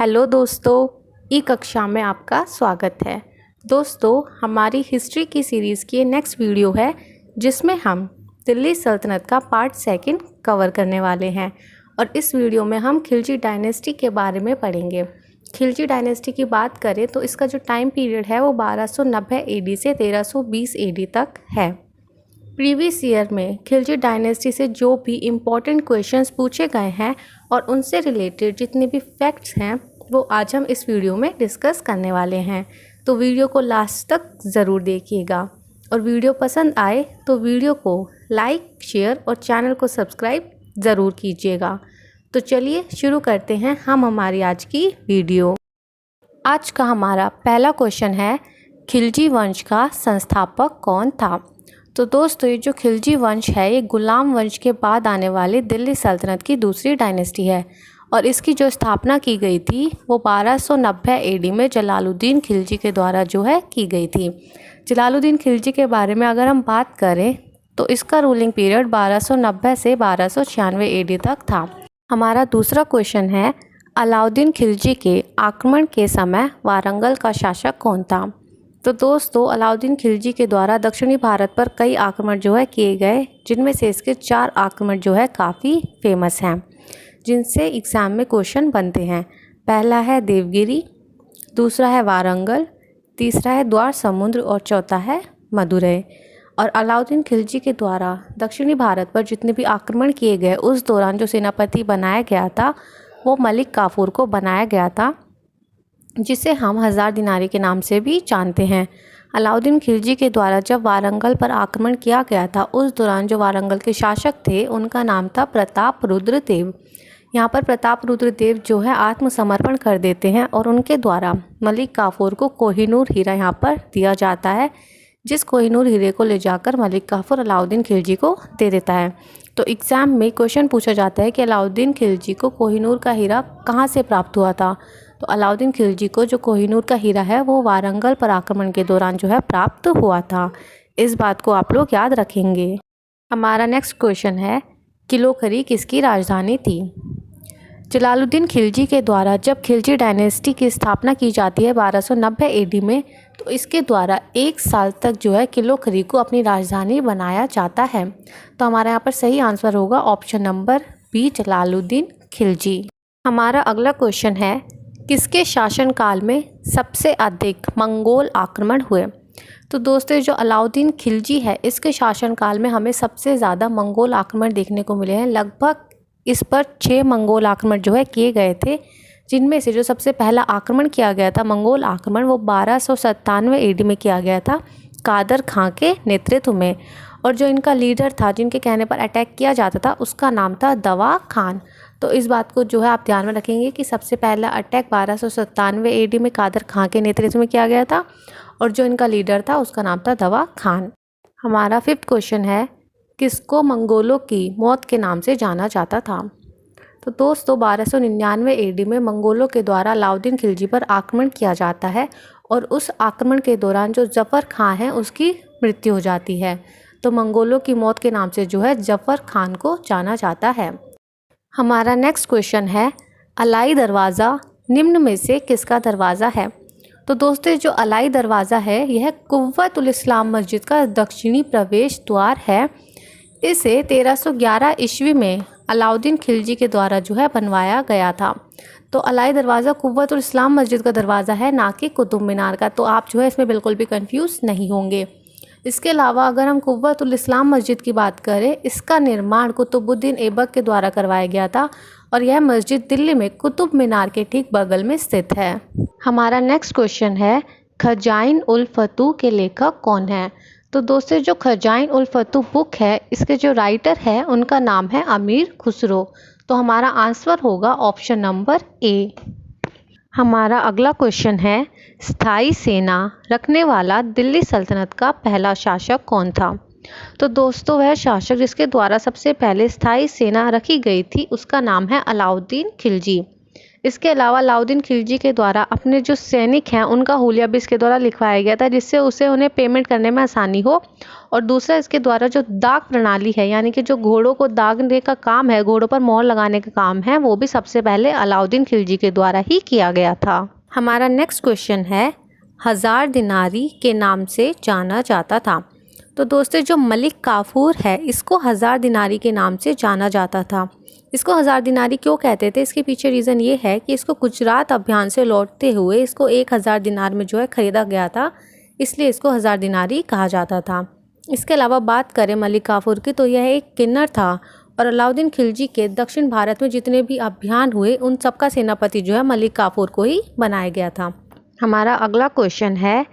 Hello दोस्तों, ई कक्षा में आपका स्वागत है। दोस्तों, हमारी हिस्ट्री की सीरीज़ की नेक्स्ट वीडियो है जिसमें हम दिल्ली सल्तनत का पार्ट सेकंड कवर करने वाले हैं। और इस वीडियो में हम खिलजी डायनेस्टी के बारे में पढ़ेंगे। खिलजी डायनेस्टी की बात करें तो इसका जो टाइम पीरियड है वो 1290 AD से 1320 AD तक है। प्रीवियस ईयर में खिलजी डायनेस्टी से जो भी इम्पोर्टेंट क्वेश्चंस पूछे गए हैं और उनसे रिलेटेड जितने भी फैक्ट्स हैं वो आज हम इस वीडियो में डिस्कस करने वाले हैं। तो वीडियो को लास्ट तक ज़रूर देखिएगा और वीडियो पसंद आए तो वीडियो को लाइक, शेयर और चैनल को सब्सक्राइब ज़रूर कीजिएगा। तो चलिए शुरू करते हैं हम हमारी आज की वीडियो। आज का हमारा पहला क्वेश्चन है, खिलजी वंश का संस्थापक कौन था? तो दोस्तों, ये जो खिलजी वंश है ये गुलाम वंश के बाद आने वाली दिल्ली सल्तनत की दूसरी डायनेस्टी है और इसकी जो स्थापना की गई थी वो 1290 AD में जलालुद्दीन खिलजी के द्वारा जो है की गई थी। जलालुद्दीन खिलजी के बारे में अगर हम बात करें तो इसका रूलिंग पीरियड 1290 से 1296 AD तक था। हमारा दूसरा क्वेश्चन है, अलाउद्दीन खिलजी के आक्रमण के समय वारंगल का शासक कौन था? तो दोस्तों, अलाउद्दीन खिलजी के द्वारा दक्षिणी भारत पर कई आक्रमण जो है किए गए, जिनमें से इसके 4 आक्रमण जो है काफ़ी फेमस हैं, जिनसे एग्ज़ाम में क्वेश्चन बनते हैं। पहला है देवगिरी, दूसरा है वारंगल, तीसरा है द्वार समुद्र और चौथा है मदुरै। और अलाउद्दीन खिलजी के द्वारा दक्षिणी भारत पर जितने भी आक्रमण किए गए उस दौरान जो सेनापति बनाया गया था वो मलिक काफूर को बनाया गया था, जिसे हम 1000 दिनारी के नाम से भी जानते हैं। अलाउद्दीन खिलजी के द्वारा जब वारंगल पर आक्रमण किया गया था उस दौरान जो वारंगल के शासक थे उनका नाम था प्रताप रुद्र देव। यहाँ पर प्रताप रुद्र देव जो है आत्मसमर्पण कर देते हैं और उनके द्वारा मलिक काफूर को कोहिनूर हीरा यहाँ पर दिया जाता है, जिस कोहिनूर हीरे को ले जाकर मलिक काफूर अलाउद्दीन खिलजी को दे देता है। तो एग्ज़ाम में क्वेश्चन पूछा जाता है कि अलाउद्दीन खिलजी को कोहिनूर का हीरा कहाँ से प्राप्त हुआ था? तो अलाउद्दीन खिलजी को जो कोहिनूर का हीरा है वो वारंगल पर आक्रमण के दौरान जो है प्राप्त हुआ था। इस बात को आप लोग याद रखेंगे। हमारा नेक्स्ट क्वेश्चन है, किलोखरी किसकी राजधानी थी? जलालुद्दीन खिलजी के द्वारा जब खिलजी डायनेस्टी की स्थापना की जाती है 1290 AD में, तो इसके द्वारा 1 साल तक जो है किलोखरी को अपनी राजधानी बनाया जाता है। तो हमारा यहाँ पर सही आंसर होगा option number B, Jalaluddin Khilji. हमारा अगला क्वेश्चन है, किसके शासनकाल में सबसे अधिक मंगोल आक्रमण हुए? तो दोस्तों, जो अलाउद्दीन खिलजी है इसके शासनकाल में हमें सबसे ज़्यादा मंगोल आक्रमण देखने को मिले हैं। लगभग इस पर 6 मंगोल आक्रमण जो है किए गए थे, जिनमें से जो सबसे पहला आक्रमण किया गया था मंगोल आक्रमण वो 1297 AD में किया गया था कादर खां के नेतृत्व में। और जो इनका लीडर था जिनके कहने पर अटैक किया जाता था उसका नाम था दवा खान। तो इस बात को जो है आप ध्यान में रखेंगे कि सबसे पहला अटैक 1297 AD में कादर खां के नेतृत्व में किया गया था और जो इनका लीडर था उसका नाम था दवा खान। हमारा 5th क्वेश्चन है, किसको मंगोलों की मौत के नाम से जाना जाता था? तो दोस्तों, 1299 AD में मंगोलों के द्वारा अलाउद्दीन खिलजी पर आक्रमण किया जाता है और उस आक्रमण के दौरान जो जफ़र खां है उसकी मृत्यु हो जाती है। तो मंगोलों की मौत के नाम से जो है जफ़र खान को जाना जाता है। हमारा नेक्स्ट क्वेश्चन है, अलाई दरवाज़ा निम्न में से किसका दरवाज़ा है? तो दोस्तों, जो अलाई दरवाज़ा है यह कुव्वतुल इस्लाम मस्जिद का दक्षिणी प्रवेश द्वार है। इसे 1311 ईस्वी में अलाउद्दीन खिलजी के द्वारा जो है बनवाया गया था। तो अलाई दरवाज़ा कुव्वतुल इस्लाम मस्जिद का दरवाज़ा है, ना कि कुतुब मीनार का। तो आप जो है इसमें बिल्कुल भी कंफ्यूज नहीं होंगे। इसके अलावा अगर हम कुव्वतुल इस्लाम मस्जिद की बात करें, इसका निर्माण कुतुबुद्दीन ऐबक के द्वारा करवाया गया था और यह मस्जिद दिल्ली में कुतुब मीनार के ठीक बगल में स्थित है। हमारा नेक्स्ट क्वेश्चन है, खजाइन उल फतूह के लेखक कौन है? तो दोस्तों, जो खजाइन उल फतूह बुक है इसके जो राइटर है उनका नाम है अमीर खुसरो। तो हमारा आंसर होगा ऑप्शन नंबर ए। हमारा अगला क्वेश्चन है, स्थायी सेना रखने वाला दिल्ली सल्तनत का पहला शासक कौन था? तो दोस्तों, वह शासक जिसके द्वारा सबसे पहले स्थायी सेना रखी गई थी उसका नाम है अलाउद्दीन खिलजी। इसके अलावा अलाउद्दीन खिलजी के द्वारा अपने जो सैनिक हैं उनका हुलिया भी इसके द्वारा लिखवाया गया था, जिससे उसे उन्हें पेमेंट करने में आसानी हो। और दूसरा, इसके द्वारा जो दाग प्रणाली है, यानी कि जो घोड़ों को दागने का काम है, घोड़ों पर मोहर लगाने का काम है, वो भी सबसे पहले अलाउद्दीन खिलजी के द्वारा ही किया गया था। हमारा नेक्स्ट क्वेश्चन है, हजार दिनारी के नाम से जाना जाता था। तो दोस्तों, जो मलिक काफूर है इसको हजार दिनारी के नाम से जाना जाता था। इसको हजार दिनारी क्यों कहते थे, इसके पीछे रीज़न ये है कि इसको गुजरात अभियान से लौटते हुए इसको 1000 दिनार में जो है ख़रीदा गया था, इसलिए इसको हजार दिनारी कहा जाता था। इसके अलावा बात करें मलिक काफूर की, तो यह एक किन्नर था और अलाउद्दीन खिलजी के दक्षिण भारत में जितने भी अभियान हुए उन सबका सेनापति जो है मलिक काफूर को ही बनाया गया था। हमारा अगला क्वेश्चन है,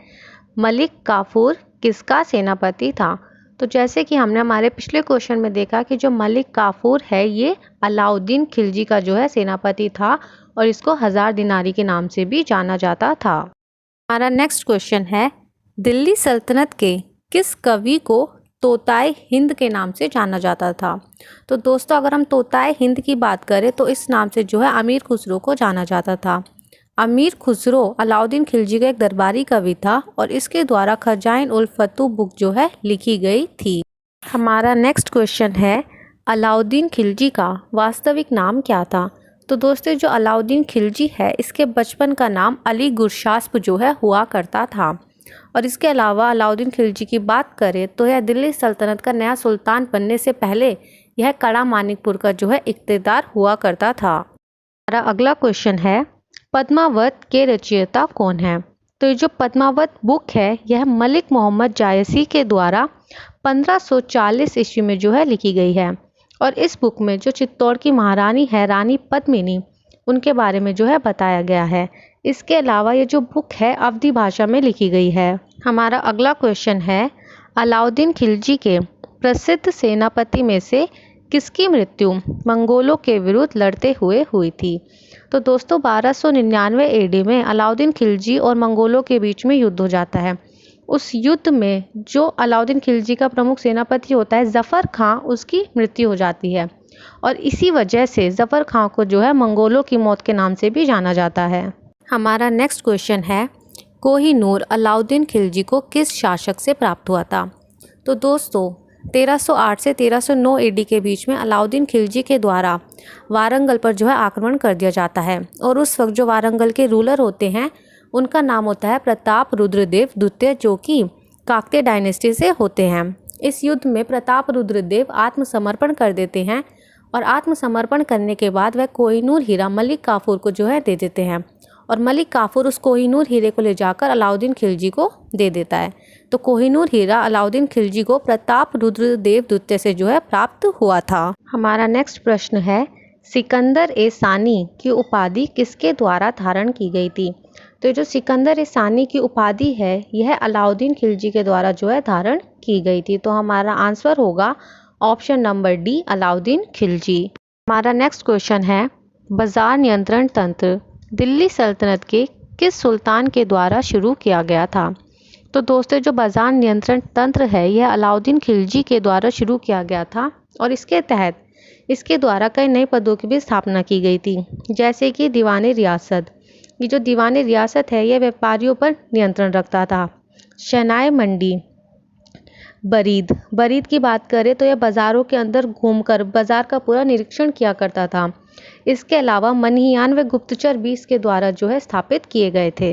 मलिक काफूर किसका सेनापति था। तो जैसे कि हमने हमारे पिछले क्वेश्चन में देखा कि जो मलिक काफूर है ये अलाउद्दीन खिलजी का जो है सेनापति था और इसको हजार दिनारी के नाम से भी जाना जाता था। हमारा नेक्स्ट क्वेश्चन है, दिल्ली सल्तनत के किस कवि को तोताए हिंद के नाम से जाना जाता था। तो दोस्तों, अगर हम तोताए हिंद की बात करें तो इस नाम से जो है अमीर खुसरो को जाना जाता था। अमीर खुसरो अलाउद्दीन खिलजी का एक दरबारी कवि था और इसके द्वारा खजाइन उल फतूह बुक जो है लिखी गई थी। हमारा नेक्स्ट क्वेश्चन है, अलाउद्दीन खिलजी का वास्तविक नाम क्या था। तो दोस्तों, जो अलाउद्दीन खिलजी है इसके बचपन का नाम अली गुरशास्प जो है हुआ करता था। और इसके अलावा अलाउद्दीन खिलजी की बात करें तो यह दिल्ली सल्तनत का नया सुल्तान बनने से पहले यह कड़ा मानिकपुर का जो है इख्तियार हुआ करता था। हमारा अगला क्वेश्चन है, पद्मावत के रचयिता कौन है। तो ये जो पद्मावत बुक है यह मलिक मोहम्मद जायसी के द्वारा 1540 ईस्वी में जो है लिखी गई है और इस बुक में जो चित्तौड़ की महारानी है रानी पद्मिनी, उनके बारे में जो है बताया गया है। इसके अलावा ये जो बुक है अवधी भाषा में लिखी गई है। हमारा अगला क्वेश्चन है, अलाउद्दीन खिलजी के प्रसिद्ध सेनापति में से किसकी मृत्यु मंगोलों के विरुद्ध लड़ते हुए हुई थी। तो दोस्तों, 1299 एडी में अलाउद्दीन खिलजी और मंगोलों के बीच में युद्ध हो जाता है। उस युद्ध में जो अलाउद्दीन खिलजी का प्रमुख सेनापति होता है जफ़र खां, उसकी मृत्यु हो जाती है और इसी वजह से जफ़र खां को जो है मंगोलों की मौत के नाम से भी जाना जाता है। हमारा नेक्स्ट क्वेश्चन है, कोहिनूर अलाउद्दीन खिलजी को किस शासक से प्राप्त हुआ था। तो दोस्तों, 1308 से 1309 एडी के बीच में अलाउद्दीन खिलजी के द्वारा वारंगल पर जो है आक्रमण कर दिया जाता है और उस वक्त जो वारंगल के रूलर होते हैं उनका नाम होता है प्रताप रुद्रदेव द्वितीय, जो कि काकतीय डायनेस्टी से होते हैं। इस युद्ध में प्रताप रुद्रदेव आत्मसमर्पण कर देते हैं और आत्मसमर्पण करने के बाद वह कोहिनूर हीरा मलिक काफूर को जो है दे देते हैं और मलिक काफूर उस कोहिनूर हीरे को ले जाकर अलाउद्दीन खिलजी को दे देता है। तो कोहिनूर हीरा अलाउद्दीन खिलजी को प्रताप रुद्रदेव द्वितीय से जो है प्राप्त हुआ था। हमारा नेक्स्ट प्रश्न है, सिकंदर ए सानी की उपाधि किसके द्वारा धारण की गई थी। तो जो सिकंदर ए सानी की उपाधि है यह अलाउद्दीन खिलजी के द्वारा जो है धारण की गई थी। तो हमारा आंसर होगा option number D, Alauddin Khilji. हमारा नेक्स्ट क्वेश्चन है, बाजार नियंत्रण तंत्र दिल्ली सल्तनत के किस सुल्तान के द्वारा शुरू किया गया था। तो दोस्तों, जो बाजार नियंत्रण तंत्र है यह अलाउद्दीन खिलजी के द्वारा शुरू किया गया था और इसके तहत इसके द्वारा कई नए पदों की भी स्थापना की गई थी, जैसे कि दीवानी रियासत। ये जो दीवानी रियासत है यह व्यापारियों पर नियंत्रण रखता था। शहनाई मंडी, बरीद की बात करें तो यह बाज़ारों के अंदर घूमकर बाज़ार का पूरा निरीक्षण किया करता था। इसके अलावा मनहियान व गुप्तचर भी इसके द्वारा जो है स्थापित किए गए थे।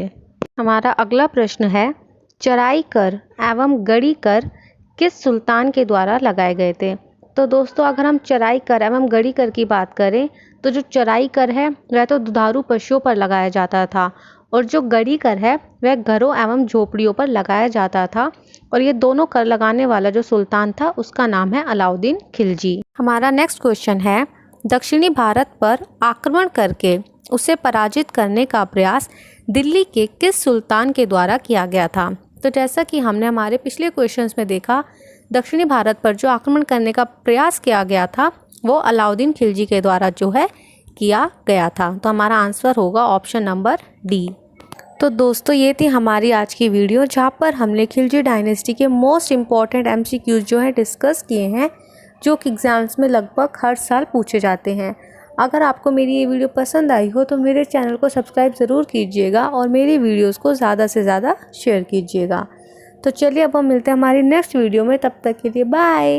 हमारा अगला प्रश्न है, चराई कर एवं गड़ी कर किस सुल्तान के द्वारा लगाए गए थे। तो दोस्तों, अगर हम चराई कर एवं गड़ी कर की बात करें तो जो चराई कर है वह तो दुधारू पशुओं पर लगाया जाता था और जो गड़ी कर है वह घरों एवं झोपड़ियों पर लगाया जाता था और ये दोनों कर लगाने वाला जो सुल्तान था उसका नाम है अलाउद्दीन खिलजी। हमारा नेक्स्ट क्वेश्चन है, दक्षिणी भारत पर आक्रमण करके उसे पराजित करने का प्रयास दिल्ली के किस सुल्तान के द्वारा किया गया था। तो जैसा कि हमने हमारे पिछले क्वेश्चंस में देखा, दक्षिणी भारत पर जो आक्रमण करने का प्रयास किया गया था वो अलाउद्दीन खिलजी के द्वारा जो है किया गया था। तो हमारा आंसर होगा ऑप्शन नंबर डी। तो दोस्तों, ये थी हमारी आज की वीडियो जहाँ पर हमने खिलजी डायनेस्टी के मोस्ट इम्पॉर्टेंट MCQs जो है डिस्कस किए हैं, जो कि एग्ज़ाम्स में लगभग हर साल पूछे जाते हैं। अगर आपको मेरी ये वीडियो पसंद आई हो तो मेरे चैनल को सब्सक्राइब ज़रूर कीजिएगा और मेरी वीडियोस को ज़्यादा से ज़्यादा शेयर कीजिएगा। तो चलिए अब हम मिलते हैं हमारी नेक्स्ट वीडियो में, तब तक के लिए बाय।